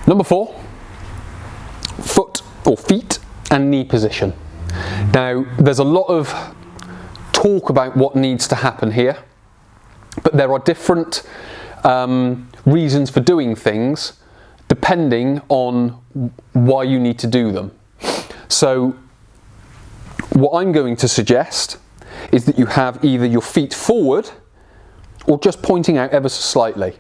Number 4, foot or feet and knee position. Now, there's a lot of talk about what needs to happen here, but there are different reasons for doing things depending on why you need to do them. So what I'm going to suggest is that you have either your feet forward or just pointing out ever so slightly.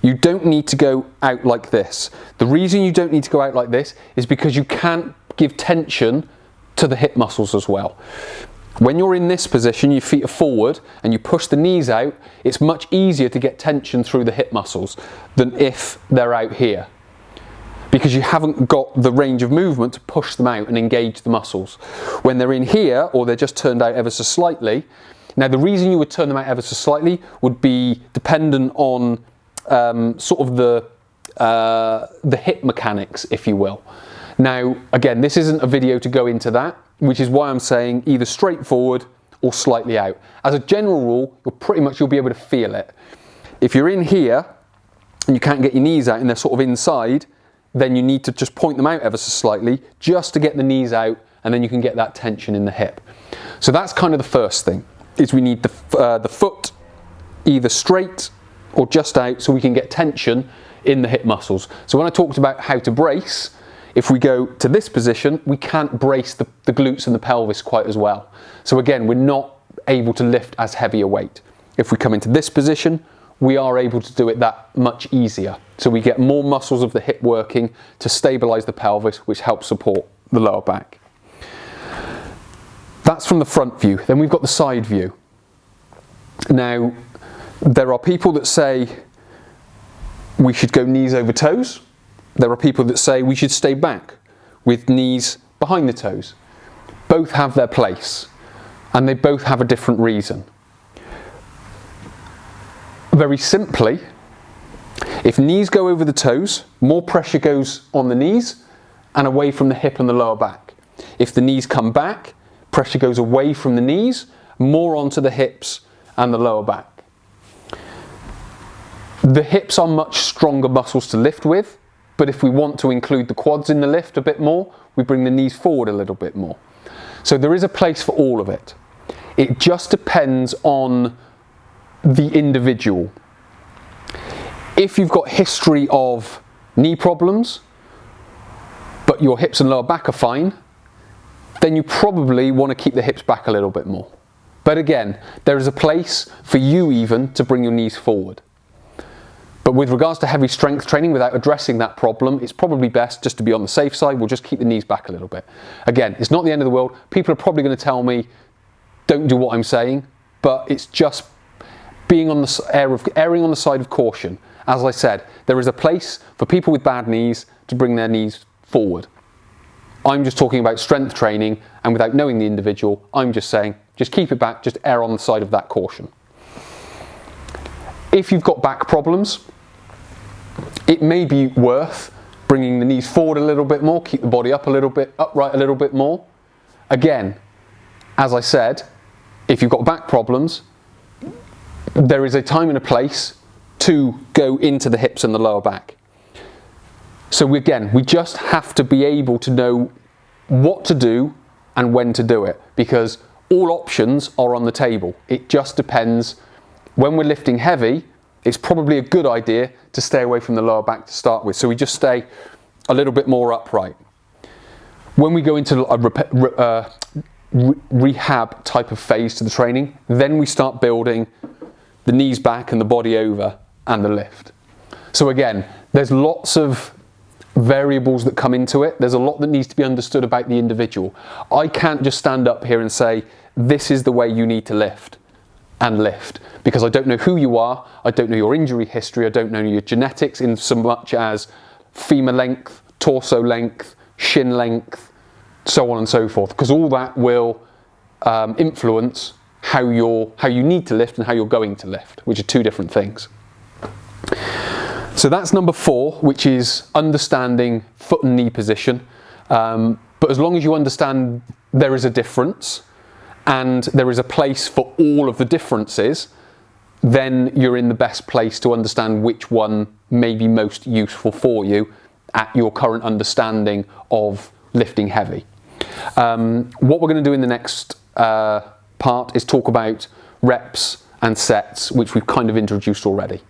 You don't need to go out like this. The reason you don't need to go out like this is because you can't give tension to the hip muscles as well. When you're in this position, your feet are forward and you push the knees out, it's much easier to get tension through the hip muscles than if they're out here, because you haven't got the range of movement to push them out and engage the muscles. When they're in here, or they're just turned out ever so slightly, now the reason you would turn them out ever so slightly would be dependent on sort of the hip mechanics, if you will. Now, again, this isn't a video to go into that, which is why I'm saying either straight forward or slightly out. As a general rule, you'll be able to feel it. If you're in here and you can't get your knees out and they're sort of inside, then you need to just point them out ever so slightly just to get the knees out, and then you can get that tension in the hip. So that's kind of the first thing, is we need the foot either straight or just out so we can get tension in the hip muscles. So when I talked about how to brace, if we go to this position, we can't brace the glutes and the pelvis quite as well. So again, we're not able to lift as heavy a weight. If we come into this position, we are able to do it that much easier. So we get more muscles of the hip working to stabilize the pelvis, which helps support the lower back. That's from the front view. Then we've got the side view. Now, there are people that say we should go knees over toes. There are people that say we should stay back with knees behind the toes. Both have their place, and they both have a different reason. Very simply, if knees go over the toes, more pressure goes on the knees and away from the hip and the lower back. If the knees come back, pressure goes away from the knees, more onto the hips and the lower back. The hips are much stronger muscles to lift with, but if we want to include the quads in the lift a bit more, we bring the knees forward a little bit more. So there is a place for all of it. It just depends on the individual. If you've got history of knee problems, but your hips and lower back are fine, then you probably want to keep the hips back a little bit more. But again, there is a place for you even to bring your knees forward. But with regards to heavy strength training, without addressing that problem, it's probably best just to be on the safe side. We'll just keep the knees back a little bit. Again, it's not the end of the world. People are probably going to tell me, don't do what I'm saying, but it's just being on the erring on the side of caution. As I said, there is a place for people with bad knees to bring their knees forward. I'm just talking about strength training, and without knowing the individual, I'm just saying, just keep it back, just err on the side of that caution. If you've got back problems, it may be worth bringing the knees forward a little bit more, keep the body up a little bit, upright a little bit more. Again, as I said, if you've got back problems, there is a time and a place to go into the hips and the lower back. So we just have to be able to know what to do and when to do it, because all options are on the table. It just depends. When we're lifting heavy, it's probably a good idea to stay away from the lower back to start with. So we just stay a little bit more upright. When we go into a rehab type of phase to the training, then we start building the knees back and the body over and the lift. So again, there's lots of variables that come into it. There's a lot that needs to be understood about the individual. I can't just stand up here and say, this is the way you need to lift, because I don't know who you are, I don't know your injury history, I don't know your genetics in so much as femur length, torso length, shin length, so on and so forth, because all that will influence how you need to lift and how you're going to lift, which are two different things. So that's number 4, which is understanding foot and knee position. But as long as you understand there is a difference and there is a place for all of the differences, then you're in the best place to understand which one may be most useful for you at your current understanding of lifting heavy. What we're going to do in the next part is talk about reps and sets, which we've kind of introduced already.